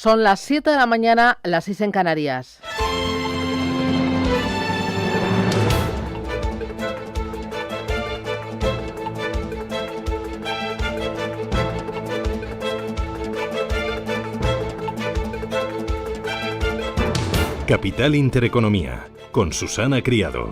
Son las 7 de la mañana, las 6 en Canarias. Capital Intereconomía, con Susana Criado.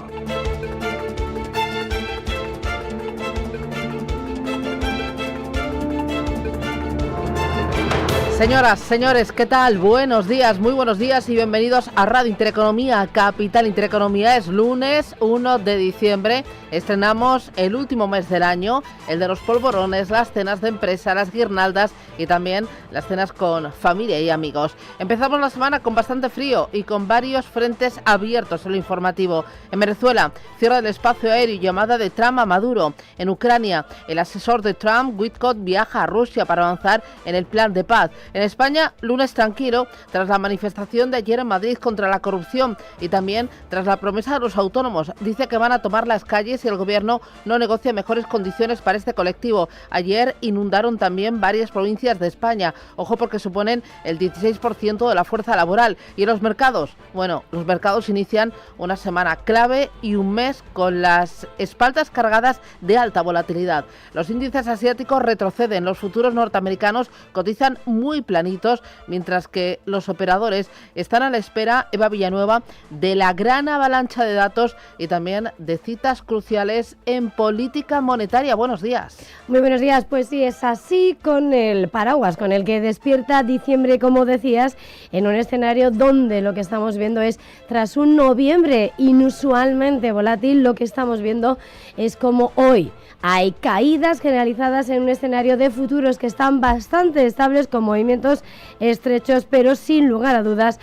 Señoras, señores, ¿qué tal? Buenos días, muy buenos días y bienvenidos a Radio Intereconomía, Capital Intereconomía. Es lunes 1 de diciembre, estrenamos el último mes del año, el de los polvorones, las cenas de empresa, las guirnaldas y también las cenas con familia y amigos. Empezamos la semana con bastante frío y con varios frentes abiertos en lo informativo. En Venezuela, cierre del espacio aéreo y llamada de Trump a Maduro. En Ucrania, el asesor de Trump, Witkoff, viaja a Rusia para avanzar en el plan de paz. En España, lunes tranquilo, tras la manifestación de ayer en Madrid contra la corrupción y también tras la promesa de los autónomos. Dice que van a tomar las calles si el gobierno no negocia mejores condiciones para este colectivo. Ayer inundaron también varias provincias de España. Ojo, porque suponen el 16% de la fuerza laboral. ¿Y en los mercados? Bueno, los mercados inician una semana clave y un mes con las espaldas cargadas de alta volatilidad. Los índices asiáticos retroceden, los futuros norteamericanos cotizan muy planitos, mientras que los operadores están a la espera, Eva Villanueva, de la gran avalancha de datos y también de citas cruciales en política monetaria. Buenos días. Muy buenos días. Pues sí, es así, con el paraguas con el que despierta diciembre, como decías, en un escenario donde lo que estamos viendo es, tras un noviembre inusualmente volátil, lo que estamos viendo es como hoy hay caídas generalizadas en un escenario de futuros que están bastante estables, con movimientos estrechos, pero sin lugar a dudas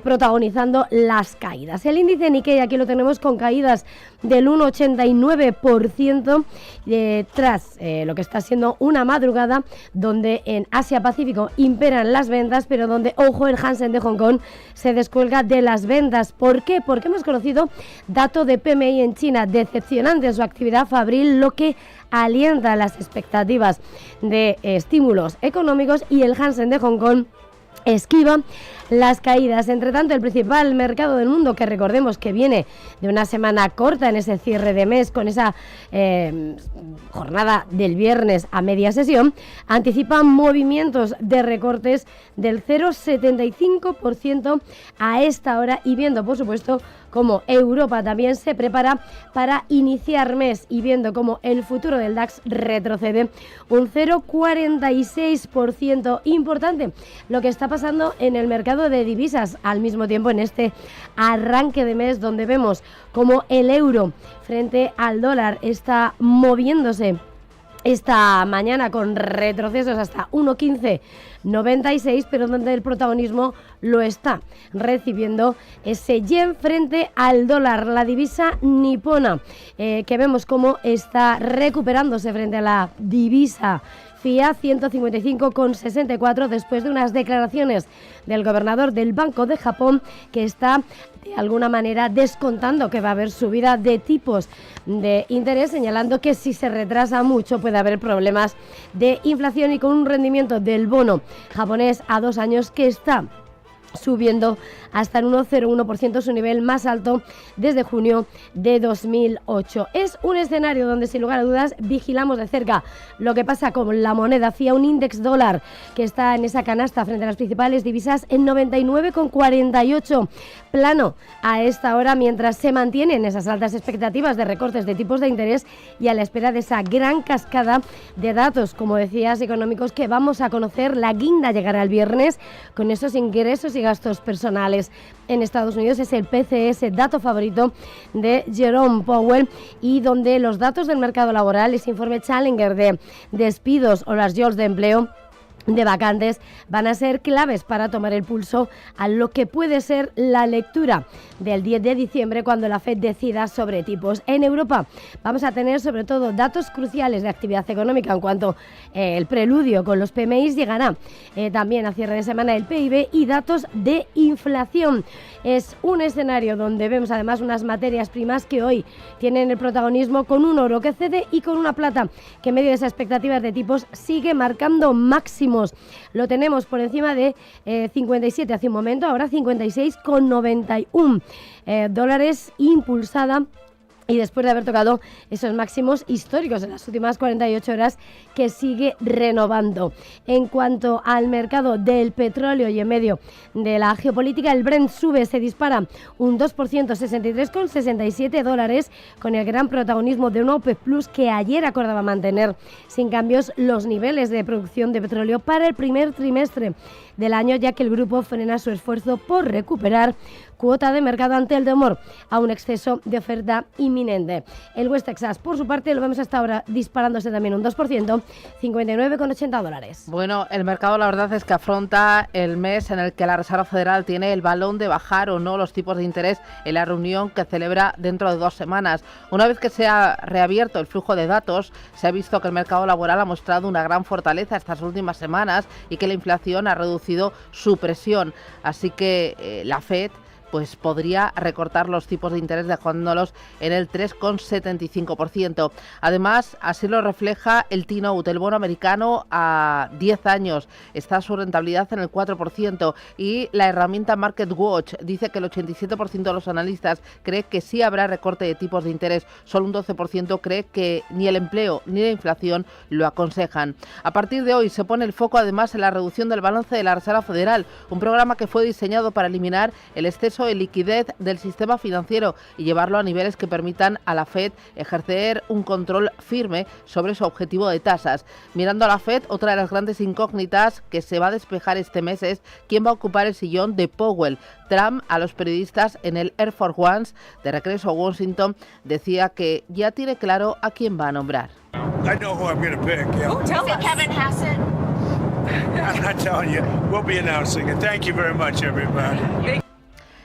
protagonizando las caídas. El índice Nikkei, aquí lo tenemos con caídas del 1,89% tras lo que está siendo una madrugada donde en Asia-Pacífico imperan las ventas, pero donde, ojo, el Hansen de Hong Kong se descuelga de las ventas. ¿Por qué? Porque hemos conocido dato de PMI en China decepcionante en su actividad fabril, lo que alienta las expectativas de estímulos económicos, y el Hansen de Hong Kong esquiva las caídas. Entre tanto, el principal mercado del mundo, que recordemos que viene de una semana corta en ese cierre de mes, con esa jornada del viernes a media sesión, anticipa movimientos de recortes del 0,75% a esta hora, y viendo, por supuesto, cómo Europa también se prepara para iniciar mes, y viendo cómo el futuro del DAX retrocede un 0,46%. Importante lo que está pasando en el mercado de divisas al mismo tiempo en este arranque de mes, donde vemos cómo el euro frente al dólar está moviéndose esta mañana con retrocesos hasta 1,1596, pero donde el protagonismo lo está recibiendo ese yen frente al dólar, la divisa nipona, que vemos cómo está recuperándose frente a la divisa FIA, 155,64, después de unas declaraciones del gobernador del Banco de Japón, que está de alguna manera descontando que va a haber subida de tipos de interés, señalando que si se retrasa mucho puede haber problemas de inflación, y con un rendimiento del bono japonés a 2 años que está subiendo hasta el 1,01%, su nivel más alto desde junio de 2008. Es un escenario donde, sin lugar a dudas, vigilamos de cerca lo que pasa con la moneda FIA, un índice dólar que está en esa canasta frente a las principales divisas en 99,48, plano a esta hora, mientras se mantienen esas altas expectativas de recortes de tipos de interés y a la espera de esa gran cascada de datos, como decías, económicos que vamos a conocer. La guinda llegará el viernes con esos ingresos y gastos personales en Estados Unidos. Es el PCE, dato favorito de Jerome Powell, y donde los datos del mercado laboral, ese informe Challenger de despidos o las jobs de empleo de vacantes, van a ser claves para tomar el pulso a lo que puede ser la lectura del 10 de diciembre, cuando la FED decida sobre tipos. En Europa vamos a tener sobre todo datos cruciales de actividad económica, en cuanto el preludio con los PMI llegará también a cierre de semana el PIB y datos de inflación. Es un escenario donde vemos además unas materias primas que hoy tienen el protagonismo, con un oro que cede y con una plata que, en medio de esas expectativas de tipos, sigue marcando máximo máximos. Lo tenemos por encima de 57 hace un momento, ahora 56,91 dólares, impulsada y después de haber tocado esos máximos históricos en las últimas 48 horas, que sigue renovando. En cuanto al mercado del petróleo y en medio de la geopolítica, el Brent sube, se dispara un 2%, 63,67 dólares, con el gran protagonismo de un OPEP Plus que ayer acordaba mantener sin cambios los niveles de producción de petróleo para el primer trimestre del año, ya que el grupo frena su esfuerzo por recuperar cuota de mercado ante el temor a un exceso de oferta inminente. El West Texas, por su parte, lo vemos hasta ahora disparándose también un 2%, 59,80 dólares. Bueno, el mercado la verdad es que afronta el mes en el que la Reserva Federal tiene el balón de bajar o no los tipos de interés en la reunión que celebra dentro de 2 semanas. Una vez que se ha reabierto el flujo de datos, se ha visto que el mercado laboral ha mostrado una gran fortaleza estas últimas semanas y que la inflación ha reducido su presión. Así que la Fed pues podría recortar los tipos de interés dejándolos en el 3,75%. Además, así lo refleja el T-Note, el bono americano a 10 años. Está su rentabilidad en el 4% y la herramienta MarketWatch dice que el 87% de los analistas cree que sí habrá recorte de tipos de interés. Solo un 12% cree que ni el empleo ni la inflación lo aconsejan. A partir de hoy se pone el foco además en la reducción del balance de la Reserva Federal, un programa que fue diseñado para eliminar el exceso de liquidez del sistema financiero y llevarlo a niveles que permitan a la Fed ejercer un control firme sobre su objetivo de tasas. Mirando a la Fed, otra de las grandes incógnitas que se va a despejar este mes es quién va a ocupar el sillón de Powell. Trump, a los periodistas en el Air Force One de regreso a Washington, decía que ya tiene claro a quién va a nombrar. I know who I'm going to pick. Yeah. Is it Kevin Hassett? I'm not telling you. We'll be announcing it. Thank you very much, everybody.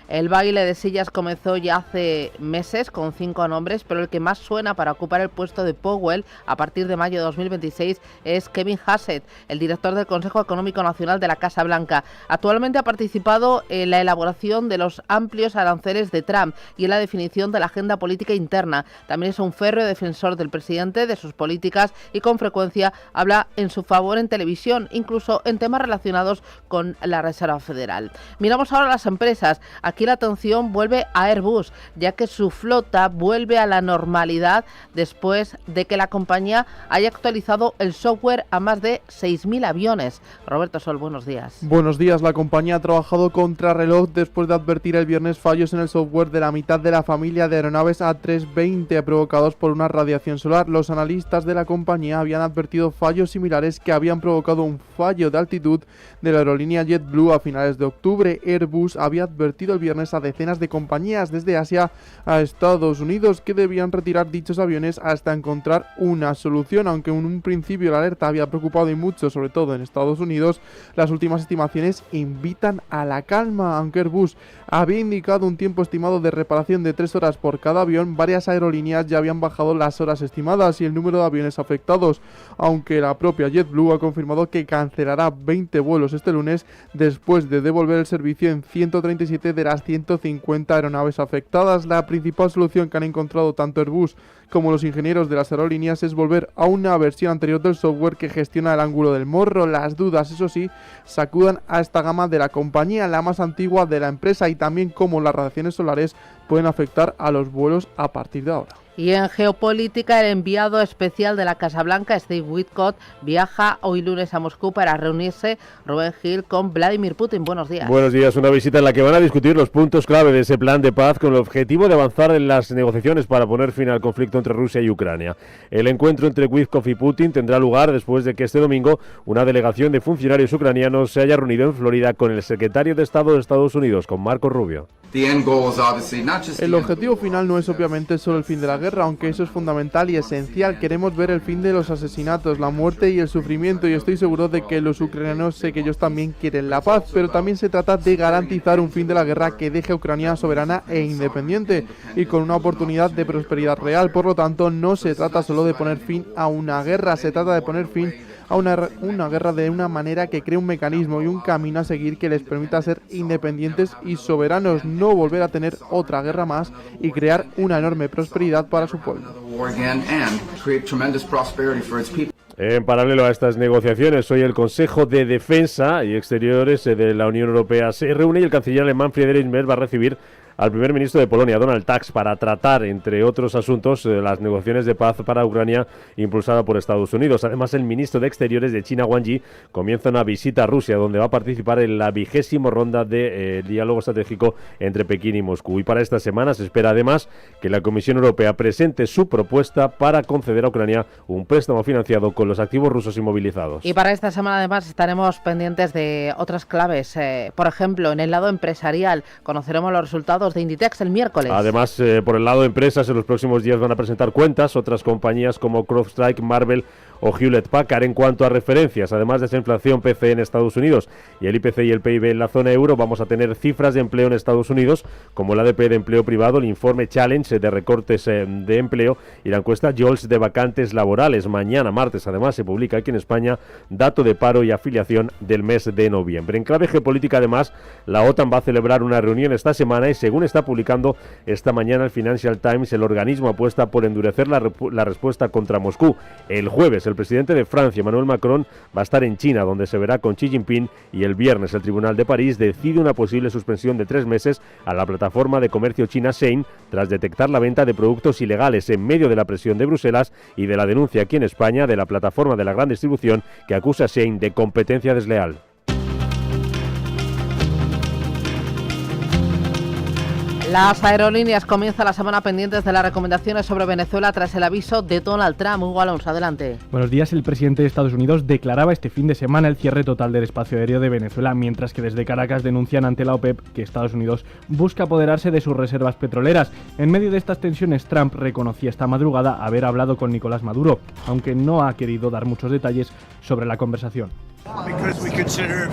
El baile de sillas comenzó ya hace meses con 5 nombres, pero el que más suena para ocupar el puesto de Powell a partir de mayo de 2026 es Kevin Hassett, el director del Consejo Económico Nacional de la Casa Blanca. Actualmente ha participado en la elaboración de los amplios aranceles de Trump y en la definición de la agenda política interna. También es un férreo defensor del presidente, de sus políticas y con frecuencia habla en su favor en televisión, incluso en temas relacionados con la Reserva Federal. Miramos ahora las empresas. Aquí la atención vuelve a Airbus, ya que su flota vuelve a la normalidad después de que la compañía haya actualizado el software a más de 6.000 aviones. Roberto Sol, buenos días. Buenos días. La compañía ha trabajado contrarreloj después de advertir el viernes fallos en el software de la mitad de la familia de aeronaves A320 provocados por una radiación solar. Los analistas de la compañía habían advertido fallos similares que habían provocado un fallo de altitud de la aerolínea JetBlue a finales de octubre. Airbus había advertido el viernes a decenas de compañías desde Asia a Estados Unidos que debían retirar dichos aviones hasta encontrar una solución. Aunque en un principio la alerta había preocupado y mucho, sobre todo en Estados Unidos, las últimas estimaciones invitan a la calma. Aunque Airbus había indicado un tiempo estimado de reparación de 3 horas por cada avión, varias aerolíneas ya habían bajado las horas estimadas y el número de aviones afectados, aunque la propia JetBlue ha confirmado que cancelará 20 vuelos este lunes después de devolver el servicio en 137 de las 150 aeronaves afectadas. La principal solución que han encontrado tanto Airbus como los ingenieros de las aerolíneas es volver a una versión anterior del software que gestiona el ángulo del morro. Las dudas, eso sí, sacudan a esta gama de la compañía, la más antigua de la empresa, y también cómo las radiaciones solares pueden afectar a los vuelos a partir de ahora. Y en geopolítica, el enviado especial de la Casa Blanca, Steve Witkoff, viaja hoy lunes a Moscú para reunirse Rubén Gil con Vladimir Putin. Buenos días. Buenos días, una visita en la que van a discutir los puntos clave de ese plan de paz con el objetivo de avanzar en las negociaciones para poner fin al conflicto entre Rusia y Ucrania. El encuentro entre Witkoff y Putin tendrá lugar después de que este domingo una delegación de funcionarios ucranianos se haya reunido en Florida con el secretario de Estado de Estados Unidos, con Marco Rubio. El objetivo final no es obviamente solo el fin de la guerra, aunque eso es fundamental y esencial. Queremos ver el fin de los asesinatos, la muerte y el sufrimiento, y estoy seguro de que los ucranianos, sé que ellos también quieren la paz, pero también se trata de garantizar un fin de la guerra que deje a Ucrania soberana e independiente y con una oportunidad de prosperidad real. Por lo tanto, no se trata solo de poner fin a una guerra, se trata de poner fin a una guerra de una manera que cree un mecanismo y un camino a seguir que les permita ser independientes y soberanos, no volver a tener otra guerra más y crear una enorme prosperidad para su pueblo. En paralelo a estas negociaciones, hoy el Consejo de Defensa y Exteriores de la Unión Europea se reúne y el canciller alemán Friedrich Merz va a recibir al primer ministro de Polonia, Donald Tusk, para tratar, entre otros asuntos, las negociaciones de paz para Ucrania impulsada por Estados Unidos. Además, el ministro de Exteriores de China, Wang Yi, comienza una visita a Rusia, donde va a participar en la 20ª ronda de diálogo estratégico entre Pekín y Moscú. Y para esta semana se espera además que la Comisión Europea presente su propuesta para conceder a Ucrania un préstamo financiado con los activos rusos inmovilizados. Y para esta semana además estaremos pendientes de otras claves. Por ejemplo, en el lado empresarial conoceremos los resultados de Inditex el miércoles. Además, por el lado de empresas, en los próximos días van a presentar cuentas otras compañías como CrowdStrike, Marvel o Hewlett-Packard. En cuanto a referencias, además de esa inflación PCE en Estados Unidos y el IPC y el PIB en la zona euro, vamos a tener cifras de empleo en Estados Unidos, como el ADP de empleo privado, el informe Challenge de recortes de empleo y la encuesta JOLTS de vacantes laborales. Mañana, martes, además, se publica aquí en España dato de paro y afiliación del mes de noviembre. En clave geopolítica, además, la OTAN va a celebrar una reunión esta semana y, según está publicando esta mañana el Financial Times, el organismo apuesta por endurecer la respuesta contra Moscú. El jueves, el presidente de Francia, Emmanuel Macron, va a estar en China, donde se verá con Xi Jinping, y el viernes el Tribunal de París decide una posible suspensión de 3 meses a la plataforma de comercio china Shein tras detectar la venta de productos ilegales en medio de la presión de Bruselas y de la denuncia aquí en España de la plataforma de la gran distribución que acusa a Shein de competencia desleal. Las aerolíneas comienzan la semana pendientes de las recomendaciones sobre Venezuela tras el aviso de Donald Trump. Hugo Alonso, adelante. Buenos días. El presidente de Estados Unidos declaraba este fin de semana el cierre total del espacio aéreo de Venezuela, mientras que desde Caracas denuncian ante la OPEP que Estados Unidos busca apoderarse de sus reservas petroleras. En medio de estas tensiones, Trump reconocía esta madrugada haber hablado con Nicolás Maduro, aunque no ha querido dar muchos detalles sobre la conversación.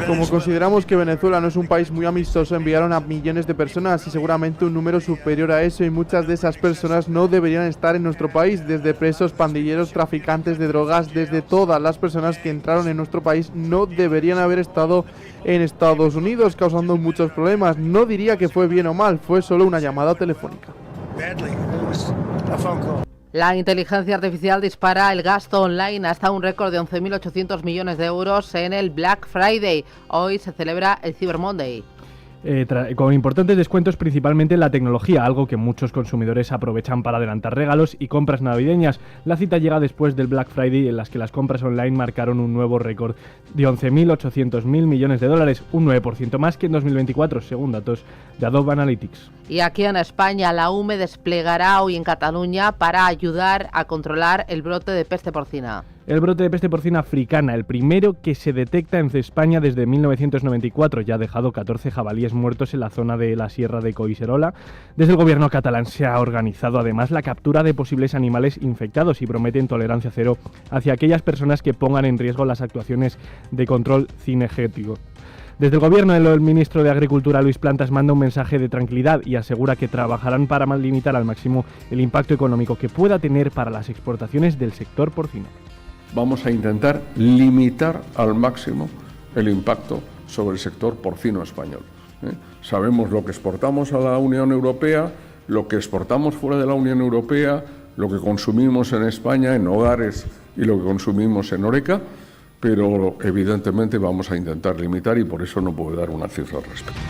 Como consideramos que Venezuela no es un país muy amistoso, enviaron a millones de personas y seguramente un número superior a eso, y muchas de esas personas no deberían estar en nuestro país, desde presos, pandilleros, traficantes de drogas, desde todas las personas que entraron en nuestro país no deberían haber estado en Estados Unidos, causando muchos problemas. No diría que fue bien o mal, fue solo una llamada telefónica. La inteligencia artificial dispara el gasto online hasta un récord de 11.800 millones de euros en el Black Friday. Hoy se celebra el Cyber Monday. Con importantes descuentos principalmente en la tecnología, algo que muchos consumidores aprovechan para adelantar regalos y compras navideñas. La cita llega después del Black Friday, en las que las compras online marcaron un nuevo récord de 11.800 millones de dólares, un 9% más que en 2024, según datos de Adobe Analytics. Y aquí en España, la UME desplegará hoy en Cataluña para ayudar a controlar el brote de peste porcina. El brote de peste porcina africana, el primero que se detecta en España desde 1994, ya ha dejado 14 jabalíes muertos en la zona de la Sierra de Collserola. Desde el gobierno catalán se ha organizado además la captura de posibles animales infectados y prometen tolerancia cero hacia aquellas personas que pongan en riesgo las actuaciones de control cinegético. Desde el gobierno, el ministro de Agricultura, Luis Plantas, manda un mensaje de tranquilidad y asegura que trabajarán para limitar al máximo el impacto económico que pueda tener para las exportaciones del sector porcino. Vamos a intentar limitar al máximo el impacto sobre el sector porcino español. Sabemos lo que exportamos a la Unión Europea, lo que exportamos fuera de la Unión Europea, lo que consumimos en España, en hogares, y lo que consumimos en Horeca, pero evidentemente vamos a intentar limitar y por eso no puedo dar una cifra al respecto.